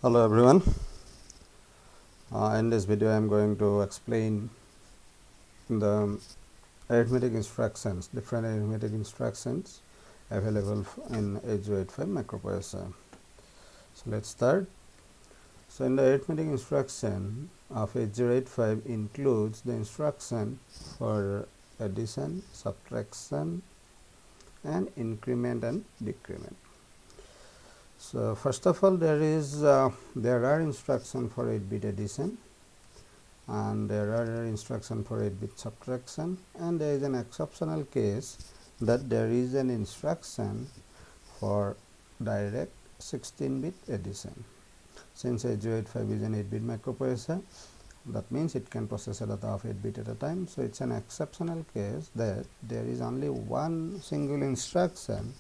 Hello everyone. In this video I am going to explain the arithmetic instructions, different arithmetic instructions available in 8085 microprocessor. So let's start. So in the arithmetic instruction of 8085 includes the instruction for addition, subtraction and increment and decrement. So first of all, there are instructions for 8-bit addition, and there are instructions for 8-bit subtraction, and there is an exceptional case that there is an instruction for direct 16-bit addition. Since 8085 is an 8-bit microprocessor, that means it can process a data of 8-bit at a time. So it's an exceptional case that there is only one single instruction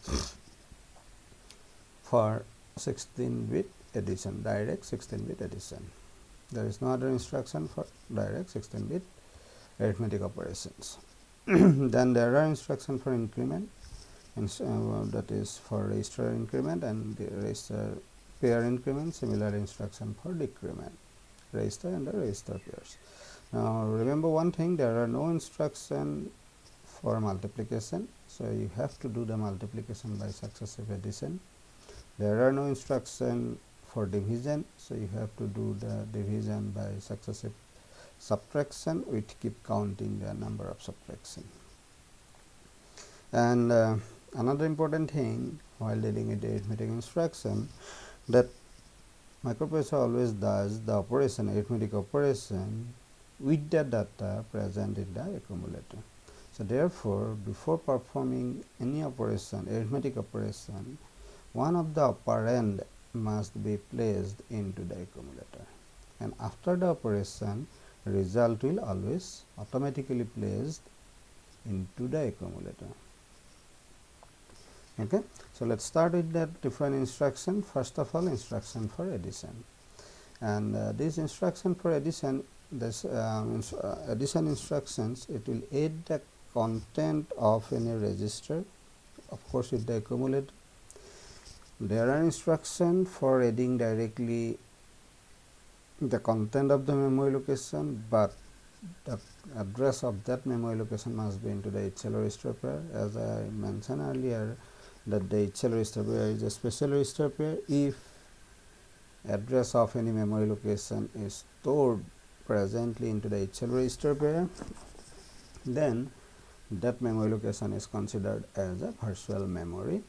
for 16-bit addition, direct 16-bit addition. There is no other instruction for direct 16-bit arithmetic operations. Then there are instructions for increment, that is for register increment and the register pair increment. Similar instruction for decrement, register and the register pairs. Now remember one thing, there are no instruction for multiplication, so you have to do the multiplication by successive addition. There are no instruction for division, so you have to do the division by successive subtraction, which keep counting the number of subtraction. And another important thing while dealing with the arithmetic instruction, that microprocessor always does the operation, arithmetic operation, with the data present in the accumulator. So therefore, before performing any operation, arithmetic operation, one of the operand must be placed into the accumulator, and after the operation, result will always automatically placed into the accumulator. Okay, so let's start with that different instruction. First of all, instruction for addition, and this instruction for addition, this addition instructions, it will add the content of any register, of course with the accumulator. There are instructions for adding directly the content of the memory location, but the address of that memory location must be into the HL register pair. As I mentioned earlier, that the HL register pair is a special register pair. If address of any memory location is stored presently into the HL register pair, then that memory location is considered as a virtual memory.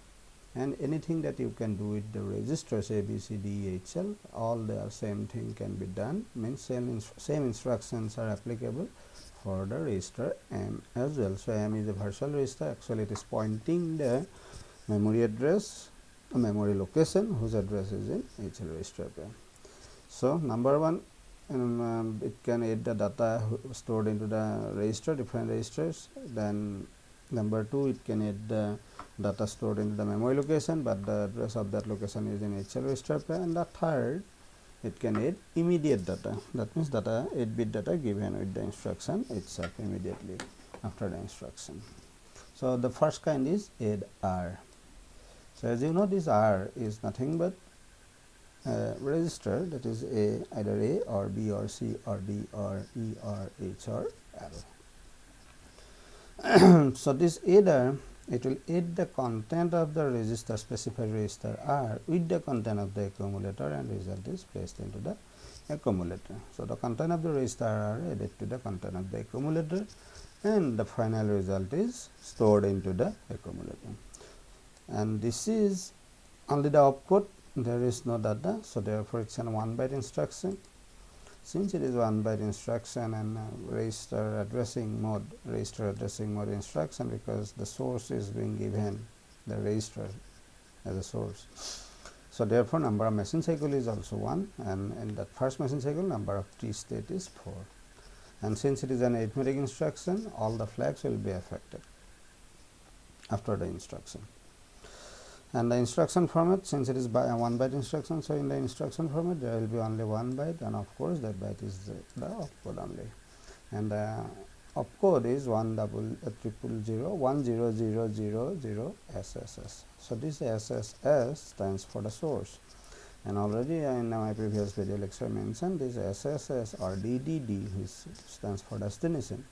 And anything that you can do with the registers A, B, C, D, E, H, L, all the same thing can be done, means same instructions are applicable for the register M as well. So M is a virtual register, actually it is pointing the memory address, memory location whose address is in HL register pair. So number one, it can add the data stored into the register, different registers. Then number two, it can add the data stored into the memory location, but the address of that location is in HL register pair. And the third, it can add immediate data, that means data 8-bit data given with the instruction itself immediately after the instruction. So the first kind is add R. So as you know, this R is nothing but register, that is either A or B or C or D or E or H or L. So this adder, it will add the content of the register, specified register R, with the content of the accumulator, and result is placed into the accumulator. So the content of the register are added to the content of the accumulator, and the final result is stored into the accumulator. And this is only the opcode, there is no data, so therefore it's a 1-byte instruction. Since it is 1-byte instruction and register addressing mode instruction, because the source is being given the register as a source. So therefore number of machine cycle is also 1, and in that first machine cycle number of T state is 4. And since it is an arithmetic instruction, all the flags will be affected after the instruction. And the instruction format, since it is by a 1-byte instruction, so in the instruction format there will be only 1 byte, and of course that byte is the opcode only. And the opcode is 100001000SSS. So this SSS stands for the source. And already in my previous video lecture mentioned this SSS or DDD, which stands for destination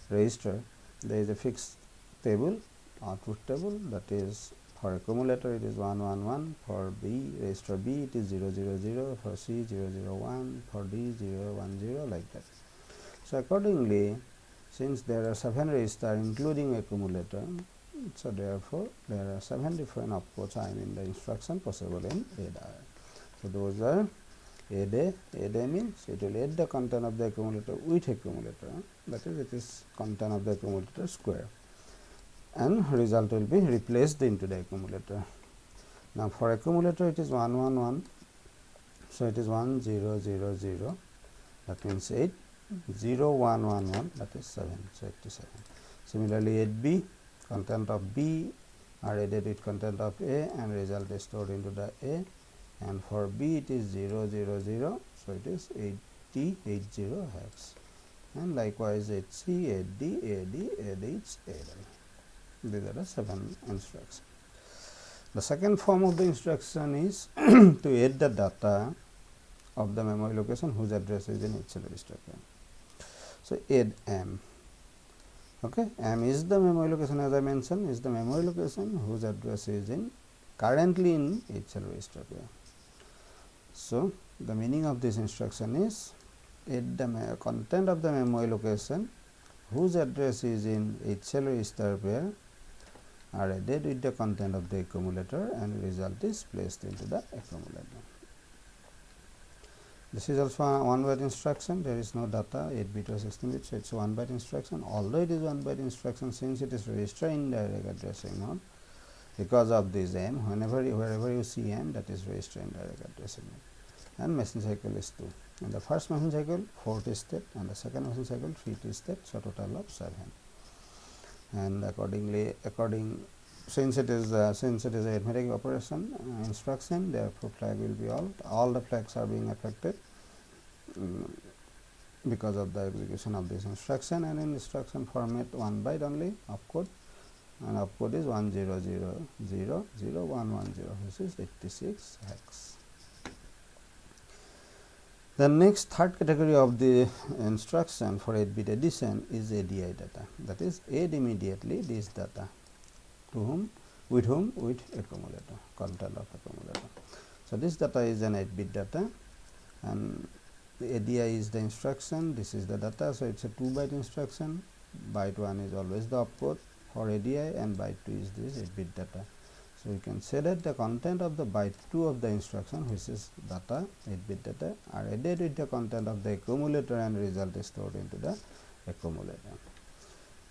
register. There is a fixed table, output table, that is for accumulator it is 1 1 1, for B register B it is 0 0 0, for C 0 0 1, for D 0 1 0, like that. So accordingly, since there are 7 registers including accumulator, so therefore there are 7 different opcodes the instruction possible in ADA. So those are ADA. ADA means it will add the content of the accumulator with accumulator, that is it is content of the accumulator square, and result will be replaced into the accumulator. Now for accumulator it is 1 1 1, so it is 1 0 0 0, that means 8, 0 1 1 1, that is 7, so 87. Similarly 8B, content of B are added with content of A and result is stored into the A, and for B it is 0 0 0, so it is 80 80 hex, and likewise 8C, 8D, AD, ADH, AD. These are the 7 instructions. The second form of the instruction is to add the data of the memory location whose address is in HL register. So add M. Okay, M is the memory location, as I mentioned, is the memory location whose address is currently in HL register. So the meaning of this instruction is add the content of the memory location whose address is in HL register pair are added with the content of the accumulator, and result is placed into the accumulator. This is also a 1 byte instruction. There is no data, 8 bit or 16 bit, so it is 1 byte instruction. Although it is 1 byte instruction, since it is register indirect addressing mode, because of this M, wherever you see M, that is register indirect addressing mode. And machine cycle is 2. In the first machine cycle 4 state, and the second machine cycle 3 state, so total of 7. And accordingly, since it is a arithmetic operation instruction, therefore flag will be all the flags are being affected because of the execution of this instruction, and in instruction format 1 byte only opcode, and opcode is 1 0 0 0 0 1 1 0, which is 86 hex. The next third category of the instruction for 8 bit addition is ADI data, that is add immediately this data with accumulator, content of accumulator. So this data is an 8 bit data, and the ADI is the instruction, this is the data, so it is a 2 byte instruction. Byte 1 is always the opcode for ADI, and byte 2 is this 8 bit data. So you can say that the content of the byte 2 of the instruction, which is data, 8 bit data, are added with the content of the accumulator, and result is stored into the accumulator.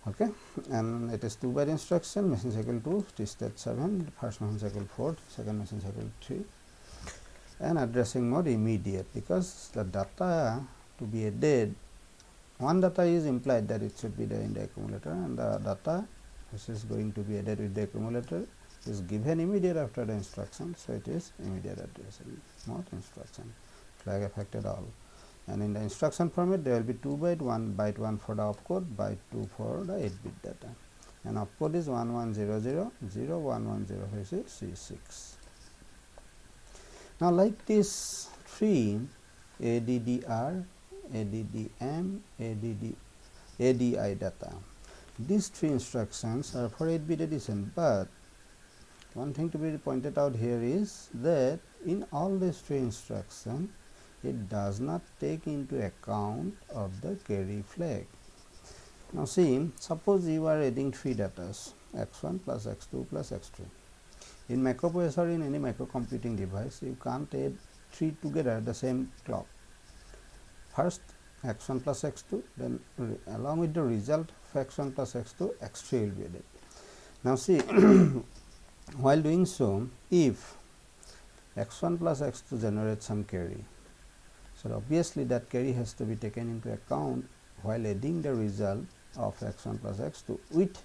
Okay, and it is 2 byte instruction, machine cycle 2, T state 7, first machine cycle 4, second machine cycle 3, and addressing mode immediate, because the data to be added, one data is implied that it should be there in the accumulator, and the data which is going to be added with the accumulator is given immediate after the instruction, so it is immediate addressing mode instruction, flag affected all. And in the instruction format there will be 2 byte, 1 byte 1 for the opcode, byte 2 for the 8 bit data, and opcode is 1 1 0 0 0 1 1 0, which is C6. Now like this 3 ADDR, ADDM, ADI data, these 3 instructions are for 8 bit addition, but one thing to be pointed out here is that in all these 3 instructions it does not take into account of the carry flag. Now see, suppose you are adding 3 datas, x1 plus x2 plus x3. In microprocessor, in any microcomputing device, you can't add 3 together at the same clock. First x1 plus x2, then along with the result of x1 plus x2, x3 will be added. Now see, while doing so, if x1 plus x2 generates some carry, so obviously that carry has to be taken into account while adding the result of x1 plus x2 with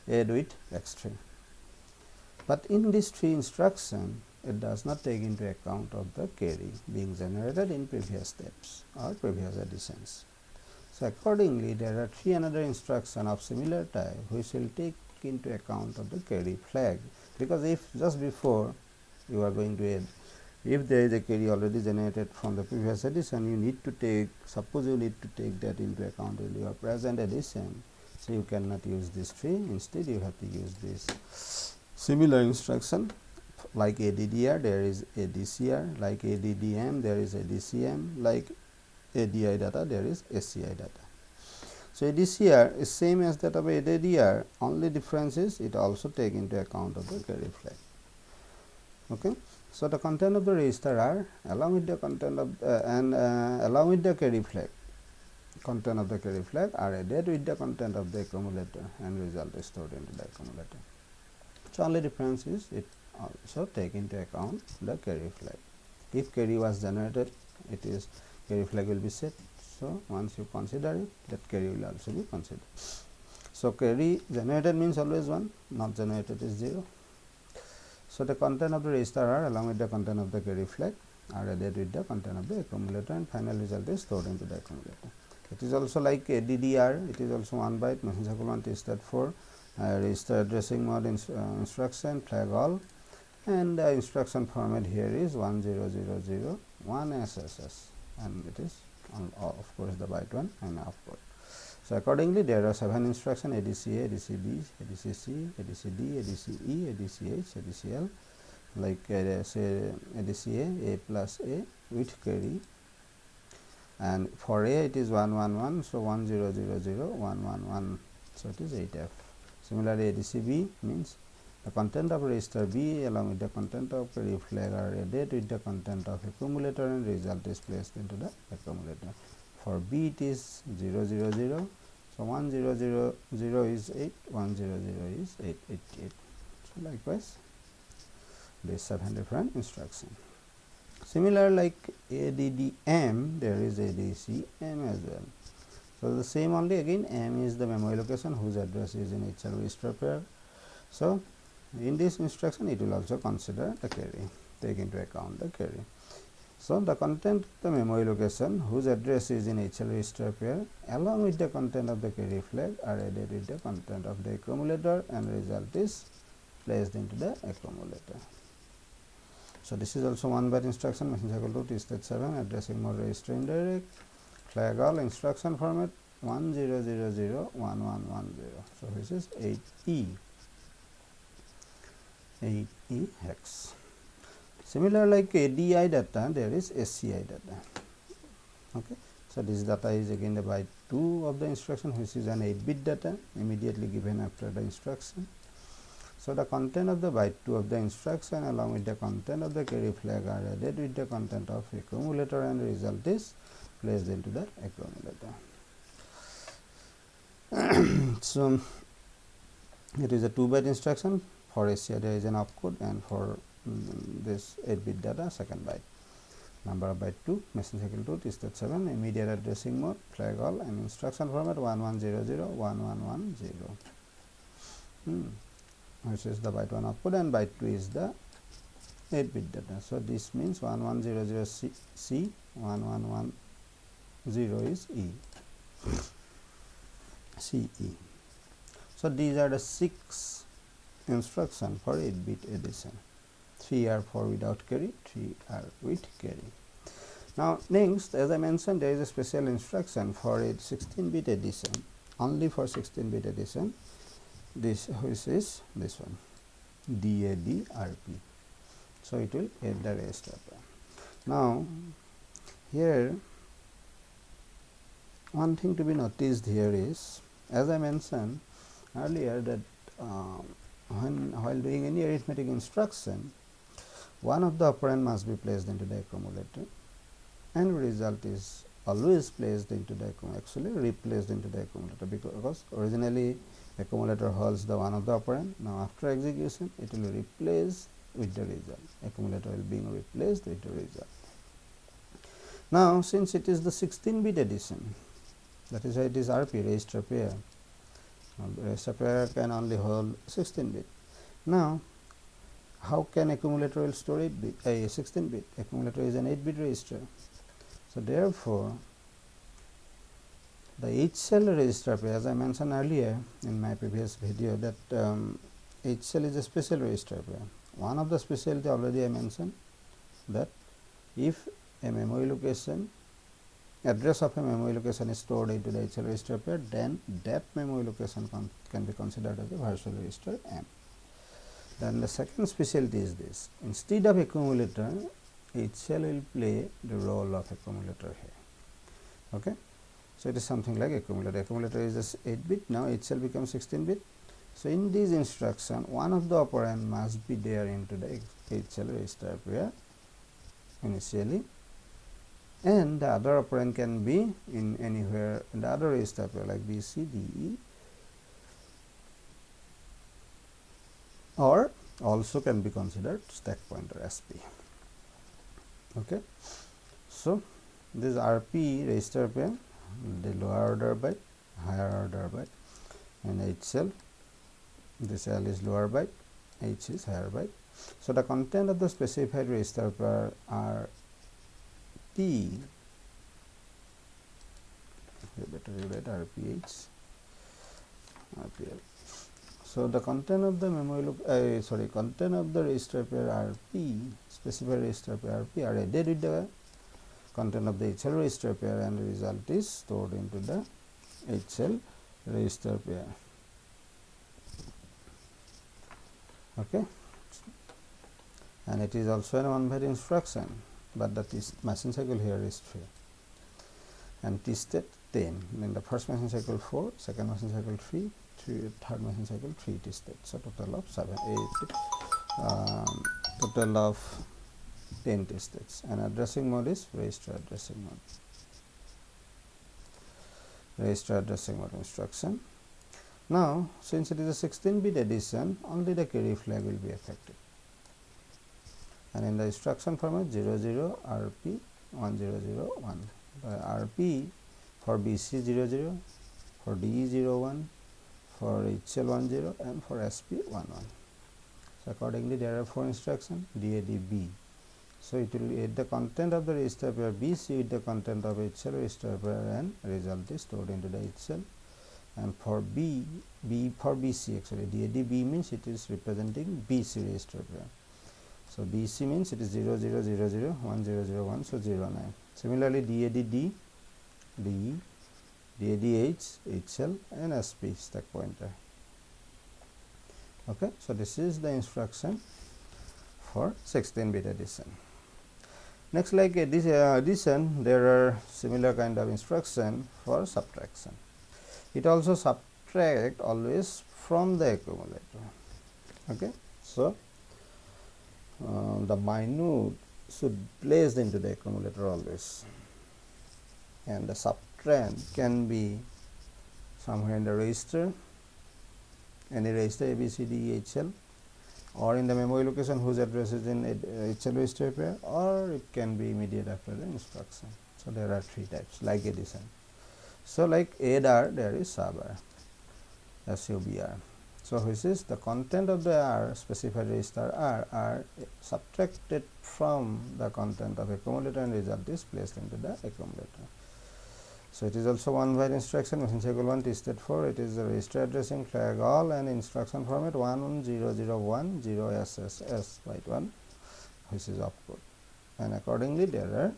x3. But in this 3 instruction, it does not take into account of the carry being generated in previous steps or previous additions. So accordingly, there are 3 another instruction of similar type which will take into account of the carry flag, because if just before you are going to add If there is a carry already generated from the previous addition, you need to take, suppose you need to take that into account in your present addition. So you cannot use this tree, instead you have to use this similar instruction. Like ADDR, there is ADCR, like ADDM, there is ADCM, like ADI data, there is SCI data. So ADCR is same as that of ADDR, only difference is it also take into account of the carry flag. Okay. So the content of the register are along with the content of along with the carry flag, content of the carry flag are added with the content of the accumulator, and result is stored into the accumulator. So only difference is it also take into account the carry flag. If carry was generated, it is carry flag will be set. So once you consider it, that carry will also be considered. So carry generated means always 1, not generated is 0. So the content of the register are along with the content of the carry flag are added with the content of the accumulator, and final result is stored into the accumulator. It is also like ADDR, it is also 1 byte machine cycle 1 tested for register addressing mode instruction flag all, and the instruction format here is 10001 SSS, and it is of course the byte 1 and output. So accordingly, there are 7 instructions: ADCA, ADCB, ADCC, ADCD, ADCE, ADCH, ADCL, like say ADCA, A plus A with carry, and for A it is 111, so 1000111, so it is 8F. Similarly, ADCB means the content of register B along with the content of carry flag are added with the content of accumulator, and result is placed into the accumulator. For B it is 000, so 1000 is 8, 100 is 888. So likewise, these 7 different instructions. Similar like ADDM, there is ADCM as well. So the same only, again M is the memory location whose address is in HL register pair. So in this instruction it will also consider the carry, take into account the carry. So the content of the memory location whose address is in HL register pair along with the content of the carry flag are added with the content of the accumulator, and result is placed into the accumulator. So this is also 1 byte instruction, machine cycle 2 T-state 7, addressing mode register indirect, flag all, instruction format 10001110. So this is 8E hex. Similar like ADI data, there is SCI data. Okay. So this data is again the byte 2 of the instruction, which is an 8-bit data immediately given after the instruction. So the content of the byte 2 of the instruction along with the content of the carry flag are added with the content of accumulator, and result is placed into the accumulator. So it is a 2-byte instruction. For SCI there is an opcode, and for this 8-bit data second byte. Number of byte 2, machine cycle 2 T-state 7, immediate addressing mode, flag all, and instruction format 11001110, which is the byte 1 output, and byte 2 is the 8-bit data. So this means 1100 C, 1110 is E, CE. So these are the 6 instructions for 8-bit addition. 3 are for without carry, 3 are with carry. Now next, as I mentioned, there is a special instruction for a 16-bit addition, only for 16-bit addition, this which is this one, DADRP. So it will add the rest of them. Now here one thing to be noticed here is, as I mentioned earlier, that while doing any arithmetic instruction, one of the operand must be placed into the accumulator, and result is always placed into the actually replaced into the accumulator, because originally accumulator holds the one of the operand. Now after execution it will replace with the result, accumulator will be replaced with the result. Now since it is the 16-bit addition, that is why it is RP, register pair. The register pair can only hold 16-bit. Now how can accumulator will store 8-bit, 16-bit? Accumulator is an 8-bit register. So therefore the HL register pair, as I mentioned earlier in my previous video, that HL is a special register pair. One of the specialty already I mentioned, that if a memory location, address of a memory location is stored into the HL register pair, then that memory location can be considered as a virtual register M. Then the second specialty is this: instead of accumulator, HL will play the role of accumulator here. Okay, so it is something like accumulator. Accumulator is just 8-bit. Now HL becomes 16-bit. So in this instruction, one of the operand must be there into the HL register pair initially, and the other operand can be in anywhere in the other register pair like B, C, D, E, or also can be considered stack pointer SP. Okay, so this RP register pair, the lower order byte, higher order byte, and HL, this L is lower byte, H is higher byte. So the content of the specified register pair RP, better rewrite RPH, RPL. So the content of the content of the register pair RP, specified register pair RP, are added with the content of the HL register pair, and the result is stored into the HL register pair. Okay, and it is also a 1-byte instruction, but the machine cycle here is 3, and T state 10. In the first machine cycle 4, second machine cycle 3, third machine cycle 3 T states. So total of 7, 8, total of 10 T states. And addressing mode is register addressing mode. Register addressing mode instruction. Now, since it is a 16-bit addition, only the carry flag will be affected. And in the instruction format 00 RP 1001, the RP for BC 00, for DE 01, for HL 10, and for SP 11. So accordingly, there are 4 instructions: DAD B. So it will add the content of the register pair BC with the content of HL register pair, and result is stored into the HL. And for B for BC, actually DAD B means it is representing BC register pair. So BC means it is 0000 1001, so 09. Similarly, DAD D, DE, DAD H, HL, and SP stack pointer. Okay, so this is the instruction for 16-bit addition. Next, like addition, there are similar kind of instruction for subtraction. It also subtract always from the accumulator. Okay, so the minute should be placed into the accumulator always, and the subtrend can be somewhere in the register, any register A, B, C, D, E, H, L, or in the memory location whose address is in HL register pair, or it can be immediate after the instruction. So there are 3 types like addition. So like ADR, there is SUBR, SUBR. So which is the content of the R, specified register R, are subtracted from the content of accumulator, and result is placed into the accumulator. So it is also 1-byte instruction, machine cycle 1 T state 4. It is the register addressing flag all, and instruction format 11001 0SSS byte 1, which is opcode. And accordingly, there are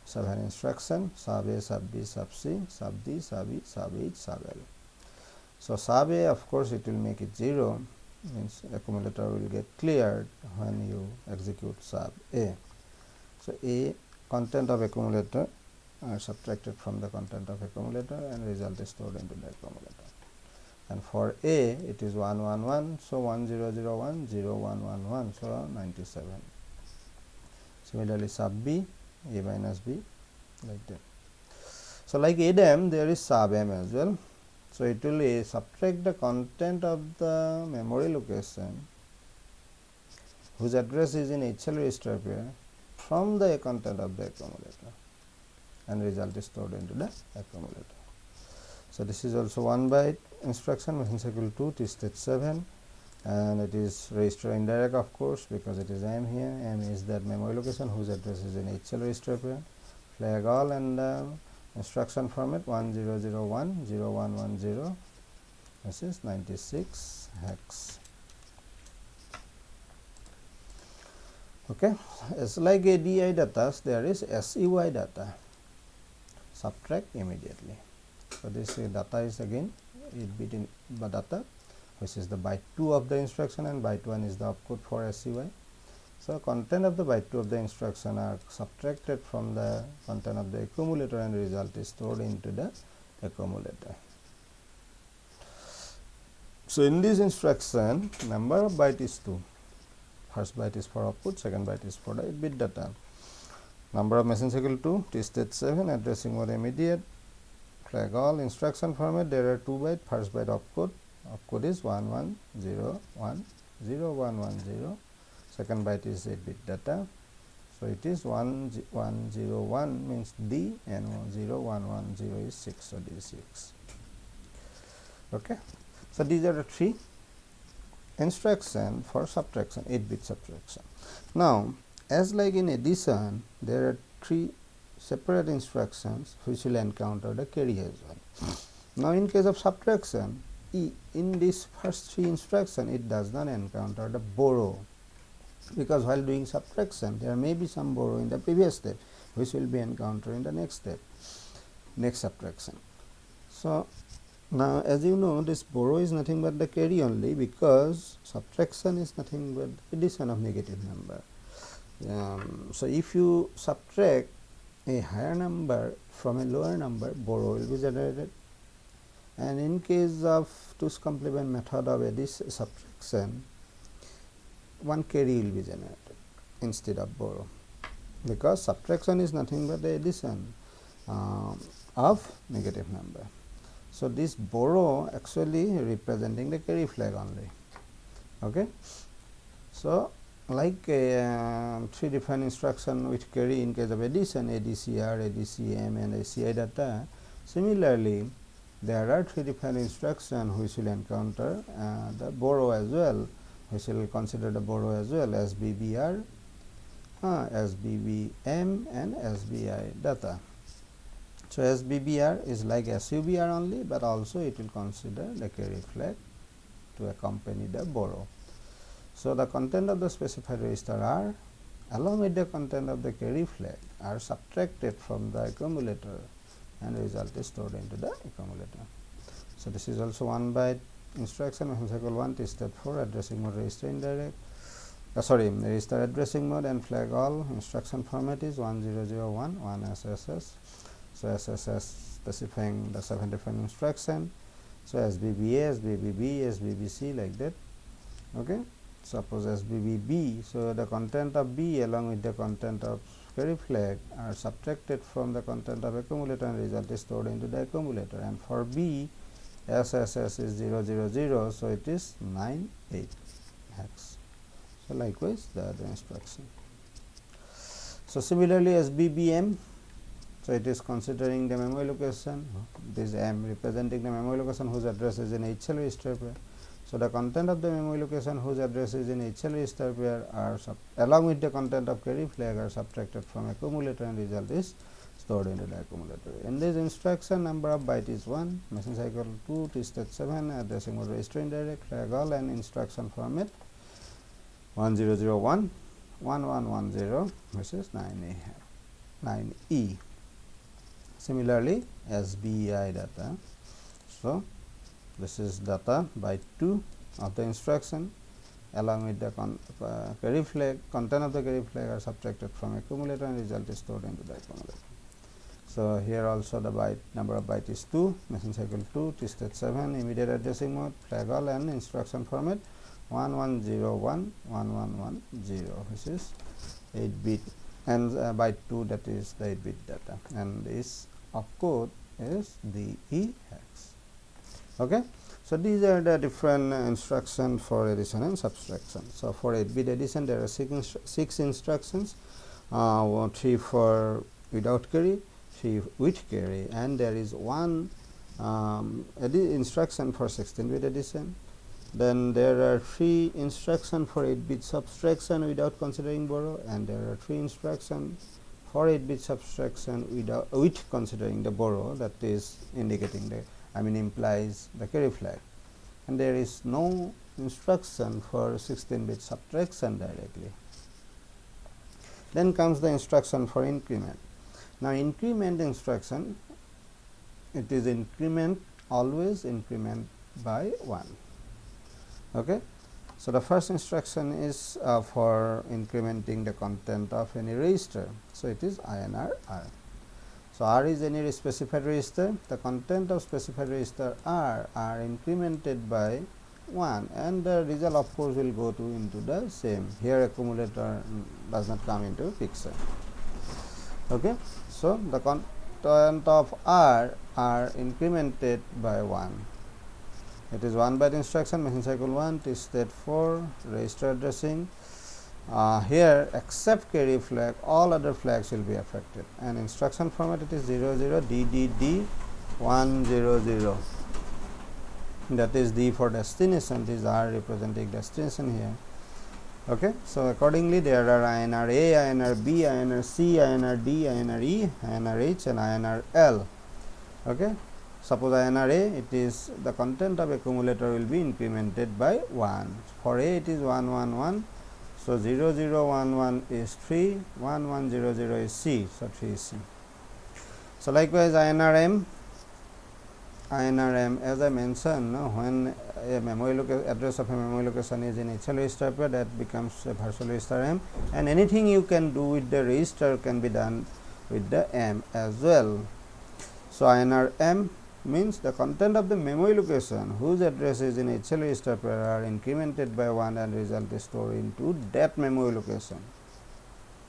7 instructions: sub A, sub B, sub C, sub D, sub E, sub H, sub L. So sub A, of course, it will make it 0, means accumulator will get cleared when you execute sub A. So A, content of accumulator are subtracted from the content of accumulator, and result is stored into the accumulator. And for A, it is 111, so 1001 0111, so 97. Similarly, sub B, A minus B, like that. So like ADM, there is sub M as well. So it will subtract the content of the memory location whose address is in HL register pair from the content of the accumulator, and result is stored into the accumulator. So this is also 1-byte instruction, machine cycle 2 T state 7, and it is register indirect, of course, because it is M here. M is that memory location whose address is in HL register pair, flag all, and instruction format 1001 0110, this is 96 hex. Okay, as like ADI data, there is SUI data, subtract immediately. So this data is again 8-bit in data, which is the byte 2 of the instruction, and byte 1 is the opcode for SUI. So content of the byte 2 of the instruction are subtracted from the content of the accumulator, and result is stored into the accumulator. So in this instruction, number of byte is 2. First byte is for output, second byte is for the 8-bit data. Number of machine cycle 2, T state 7, addressing mode immediate, flag all, instruction format, there are 2 byte, first byte opcode is 11010110, second byte is 8-bit data. So it is 1101 means D, and 0110 is 6, so D6. Okay. So these are the 3 instruction for subtraction, 8-bit subtraction. Now, as like in addition, there are 3 separate instructions which will encounter the carry as well. Now, in case of subtraction, in this first 3 instruction, it does not encounter the borrow, because while doing subtraction, there may be some borrow in the previous step, which will be encountered in the next step, next subtraction. So now, as you know, this borrow is nothing but the carry only, because subtraction is nothing but addition of negative number. So if you subtract a higher number from a lower number, borrow will be generated. And in case of 2's complement method of addition subtraction, one carry will be generated instead of borrow, because subtraction is nothing but the addition of negative number. So this borrow actually representing the carry flag only. Okay. So like 3 different instruction which carry in case of addition, ADCR, ADCM, and ACI data. Similarly, there are 3 different instruction which will encounter the borrow as well, which will consider the borrow as well, SBBR, SBBM, and SBI data. So SBBR is like SUBR only, but also it will consider the carry flag to accompany the borrow. So the content of the specified register R along with the content of the carry flag are subtracted from the accumulator, and result is stored into the accumulator. So this is also 1 byte instruction, machine cycle 1, T step 4, addressing mode register indirect, register addressing mode, and flag all. Instruction format is 1001 1SSS. So SSS specifying the 7 different instruction. So SBBA, SBBB, SBBC, like that. Okay. Suppose SBBB, so the content of B along with the content of carry flag are subtracted from the content of accumulator, and result is stored into the accumulator. And for B, SSS is 000, so it is 98 hex. So likewise the other instruction. So similarly SBBM, so it is considering the memory location, this M representing the memory location whose address is in HL register pair. So the content of the memory location whose address is in HL register pair are along with the content of carry flag are subtracted from accumulator, and result is stored into the accumulator. In this instruction, number of byte is 1, machine cycle 2, T state 7, addressing mode register indirect, flag all, and instruction format 1001 1110, which is 9E. Similarly, SBI data. So this is data byte 2 of the instruction along with the carry flag, content of the carry flag are subtracted from accumulator, and result is stored into the accumulator. So here also the byte number of byte is 2, machine cycle 2, T state 7, immediate addressing mode, flag all, and instruction format 1101 1110, which is 8-bit, and byte 2, that is the 8-bit data, and this opcode is DE hex. Okay. So these are the different instructions for addition and subtraction. So for 8-bit addition, there are 6 instructions, 3 for without carry, 3 with carry, and there is 1 instruction for 16-bit addition. Then there are 3 instructions for 8-bit subtraction without considering borrow, and there are 3 instructions for 8-bit subtraction with considering the borrow, that is indicating the implies the carry flag, and there is no instruction for 16-bit subtraction directly. Then comes the instruction for increment. Now, increment instruction, it is increment, always increment by 1. Okay. So, the first instruction is for incrementing the content of any register. So, it is INR R. So, R is any specified register. The content of specified register R are incremented by 1, and the result of course will go to into the same. Here accumulator does not come into picture. Okay. So, the content of R are incremented by 1. It is 1 byte instruction, machine cycle 1, T state 4, register addressing. Here except carry flag, all other flags will be affected, and instruction format it is 00 DDD 100. That is D for destination, these are representing destination here. Okay. So, accordingly there are INR A, INR B, INR C, INR D, INR E, INR H and INR L. Okay. Suppose INR A, it is the content of accumulator will be incremented by 1. For A it is 111. So, 0011 is 3, 1100 is C. So, 3 is C. So, likewise INR M. INR M, as I mentioned, when a memory address of a memory location is in HL register pair, that becomes a virtual register M, and anything you can do with the register can be done with the M as well. So, INR M means the content of the memory location whose address is in HL register pair are incremented by 1 and result is stored into that memory location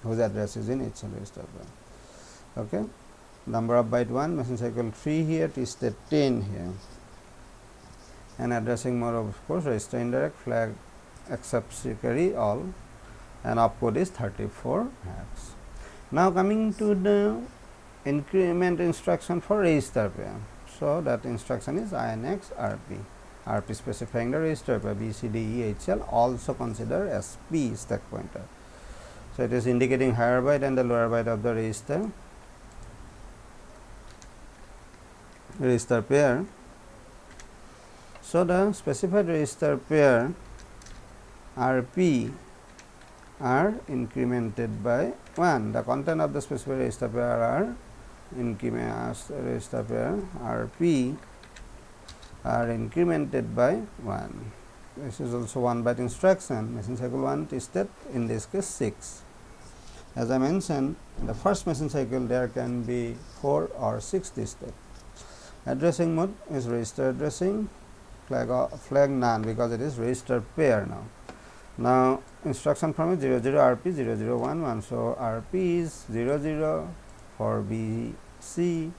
whose address is in HL register pair. Okay. Number of byte 1, machine cycle 3 here, T state 10 here, and addressing mode of course register indirect, flag except carry all, and opcode is 34 hex. Now, coming to the increment instruction for register pair. So, that instruction is INX RP. RP specifying the register pair B, C, D, E, H, L, also consider as P stack pointer. So, it is indicating higher byte and the lower byte of the register pair. So, the specified register pair RP are incremented by 1. The content of the specified register pair are register pair RP are incremented by 1. This is also 1 byte instruction. Machine cycle 1 T state, in this case 6. As I mentioned, in the first machine cycle there can be 4 or 6 T state. Addressing mode is register addressing, flag none because it is register pair now. Now, instruction from 00 RP 0011. So, RP is 00 for BC,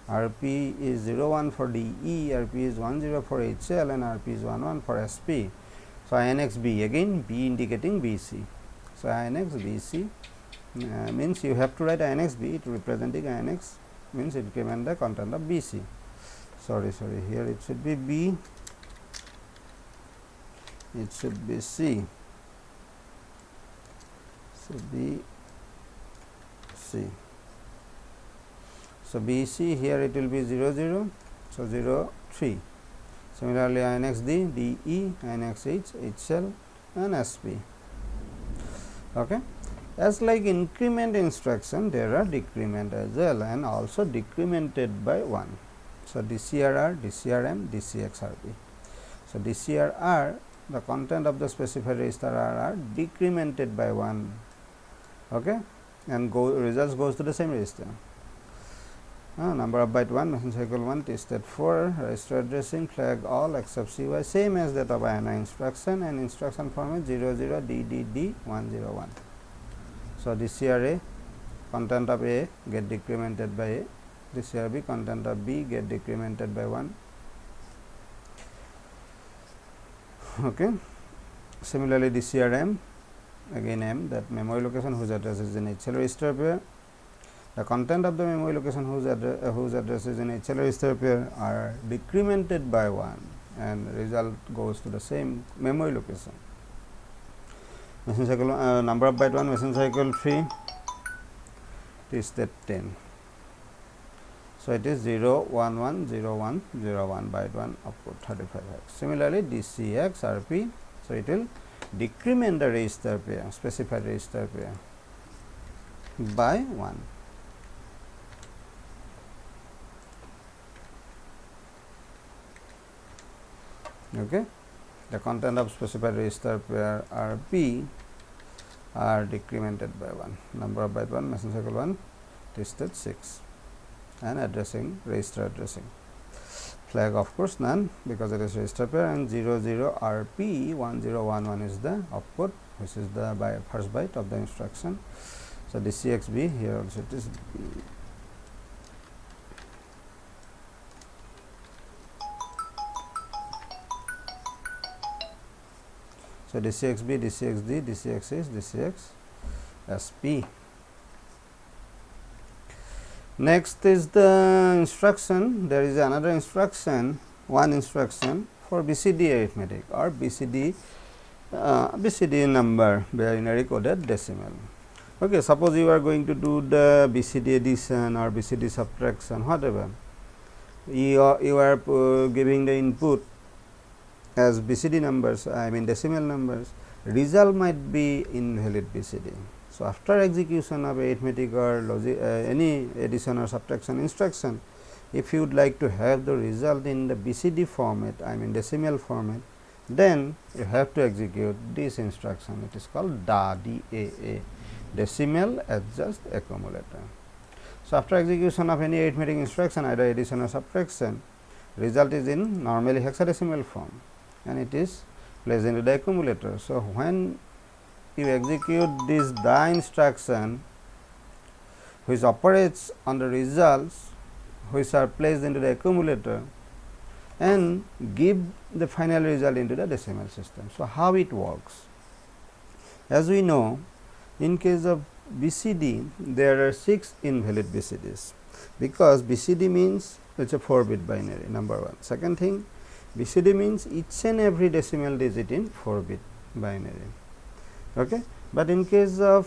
RP is 01 for DE, RP is 10 for HL, and RP is 11 for SP. So, INX B, again B indicating BC. So, INX BC means you have to write INX B, it representing INX means increment the content of BC. Sorry, here it should be B, it should be C. So, B, C. So, BC here it will be 00, so 03. Similarly, INX D, DE, INX H, HL and SP. Okay. As like increment instruction, there are decrement as well and also decremented by 1. So, DCRR, DCRM, DCXRP. So, DCRR, the content of the specified register are decremented by 1, okay, and results goes to the same register. Number of byte 1, machine cycle 1, T state 4, register addressing, flag all except CY, same as that of INI instruction, and instruction format 00 DDD 101. So, DCRA, content of A get decremented by A, DCRB, content of B get decremented by 1. Okay. Similarly, DCRM, again M, that memory location whose address is in HL register pair. The content of the memory location whose address is in HL register pair are decremented by 1 and result goes to the same memory location. Machine cycle number of byte 1, machine cycle 3, T state 10. So, it is 0 1 1 0 1 0 1 byte 1 output 35 hex. Similarly, DCX RP, so it will decrement the register pair, specified register pair. by 1. Okay. The content of specified register pair RB are decremented by 1. Number of byte 1, machine cycle 1, tested 6, and addressing, register addressing. Flag of course none, because it is register pair, and 00 RP 1011 is the opcode, which is the first byte of the instruction. So DCXB, here also it is B. So DCXB, DCXD, DCXH, DCXSP. Next is the instruction. There is another instruction, one instruction for BCD arithmetic or BCD number binary coded decimal. Okay, suppose you are going to do the BCD addition or BCD subtraction, whatever. You are giving the input as BCD numbers, I mean decimal numbers. Result might be invalid BCD. So after execution of arithmetic or logic, any addition or subtraction instruction, if you would like to have the result in the BCD format, I mean decimal format, then you have to execute this instruction. It is called DAA, decimal adjust accumulator. So after execution of any arithmetic instruction, either addition or subtraction, result is in normally hexadecimal form, and it is placed into the accumulator. So when you execute this DA instruction, which operates on the results which are placed into the accumulator and give the final result into the decimal system. So how it works? As we know, in case of BCD, there are 6 invalid BCDs, because BCD means it is a 4-bit binary, number one. Second thing, BCD means each and every decimal digit in 4-bit binary. Okay. But in case of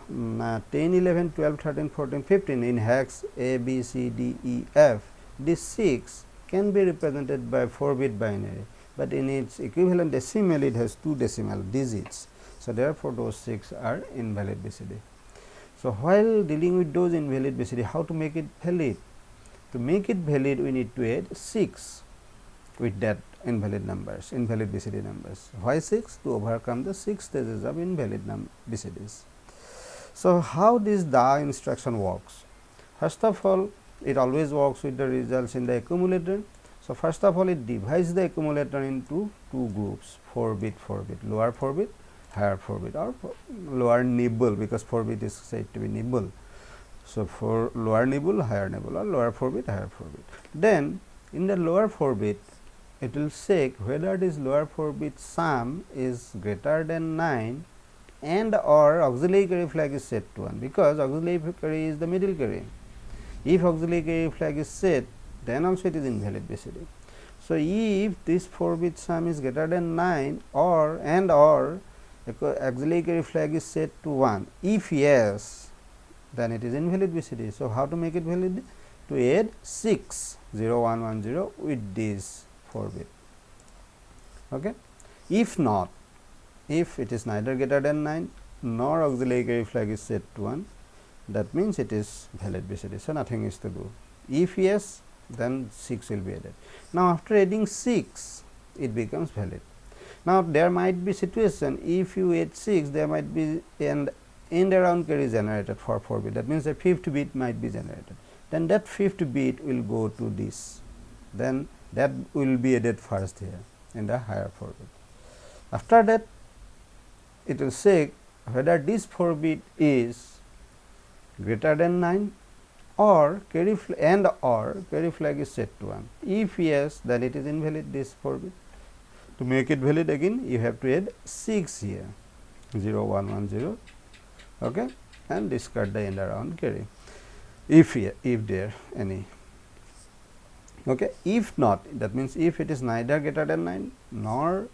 10, 11, 12, 13, 14, 15 in hex A, B, C, D, E, F, this 6 can be represented by 4-bit binary, but in its equivalent decimal it has 2 decimal digits. So therefore those 6 are invalid BCD. So while dealing with those invalid BCD, how to make it valid? To make it valid, we need to add 6 with that invalid numbers, invalid BCD numbers. Why 6? To overcome the 6 stages of invalid BCDs. So how this DA instruction works? First of all, it always works with the results in the accumulator. So first of all, it divides the accumulator into 2 groups, 4-bit, 4-bit, lower 4-bit, higher 4-bit, or lower nibble, because 4-bit is said to be nibble. So for lower nibble, higher nibble, or lower 4-bit, higher 4-bit. Then in the lower 4-bit, it will check whether this lower 4-bit sum is greater than 9 and or auxiliary carry flag is set to 1, because auxiliary carry is the middle carry. If auxiliary carry flag is set, then also it is invalid BCD. So if this 4-bit sum is greater than 9 or and or auxiliary carry flag is set to 1, if yes, then it is invalid BCD. So how to make it valid? To add 6 0110 with this 4-bit. Okay. If not, if it is neither greater than 9 nor auxiliary carry flag is set to 1, that means it is valid BCD. So nothing is to do. If yes, then 6 will be added. Now after adding 6, it becomes valid. Now there might be situation, if you add 6, there might be an end around carry generated for 4-bit. That means a 5th bit might be generated. Then that 5th bit will go to this. Then that will be added first here in the higher 4-bit. After that, it will check whether this 4-bit is greater than 9 or carry and or carry flag is set to 1. If yes, then it is invalid, this 4-bit. To make it valid, again you have to add 6 here, 0110, okay, and discard the end around carry, if there any. Okay. If not, that means if it is neither greater than 9 nor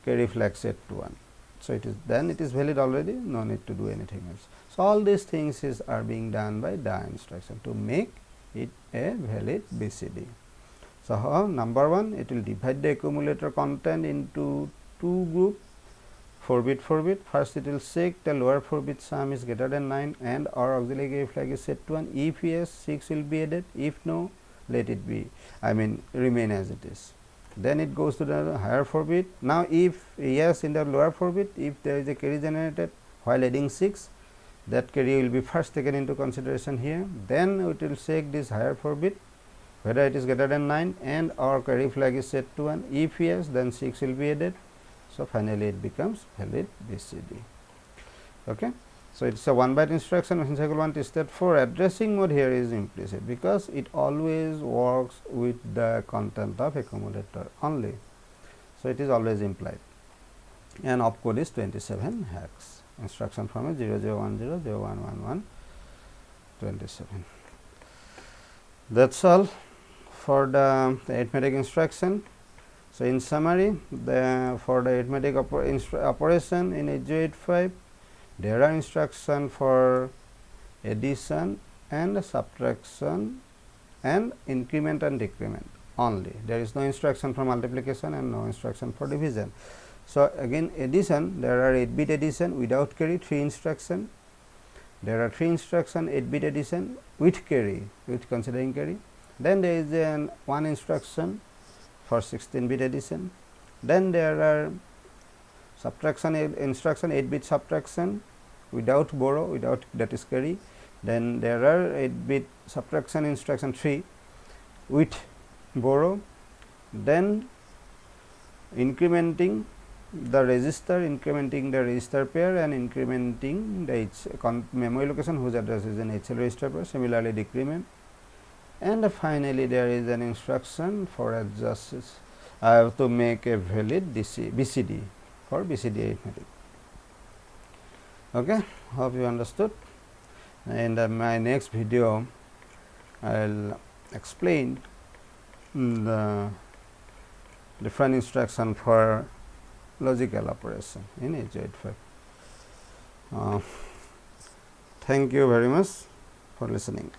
carry flag set to 1. So it is, then it is valid already, no need to do anything else. So all these things are being done by DA instruction to make it a valid BCD. So how? Number one, it will divide the accumulator content into 2 groups, 4 bit. First it will check the lower 4 bit sum is greater than 9 and our auxiliary carry flag is set to 1. If yes, 6 will be added. If no, let it be, remain as it is. Then it goes to the higher 4 bit. Now if yes in the lower 4 bit, if there is a carry generated while adding 6, that carry will be first taken into consideration here. Then it will check this higher 4 bit whether it is greater than 9 and our carry flag is set to 1. If yes, then 6 will be added. So finally it becomes valid BCD. Okay. So it is a 1 byte instruction. Machine cycle 1 to step 4. Addressing mode here is implicit because it always works with the content of accumulator only. So it is always implied. And opcode is 27 hex. Instruction from a 0010 0111 27. That's all for the arithmetic instruction. So in summary, for the arithmetic operation in 8085, there are instructions for addition and subtraction and increment and decrement only. There is no instruction for multiplication and no instruction for division. So again, addition, there are 8 bit addition without carry, 3 instruction. There are 3 instruction 8 bit addition with carry, with considering carry. Then there is one instruction for 16 bit addition. Then there are subtraction instruction 8 bit subtraction without borrow, without that is carry. Then there are 8 bit subtraction instruction 3 with borrow. Then incrementing the register, pair and incrementing the memory location whose address is an HL register pair, similarly decrement. And finally there is an instruction for adjust, I have to make a valid BCD for BCD arithmetic. Okay, hope you understood. In my next video I will explain the different instruction for logical operation in 8085. Thank you very much for listening.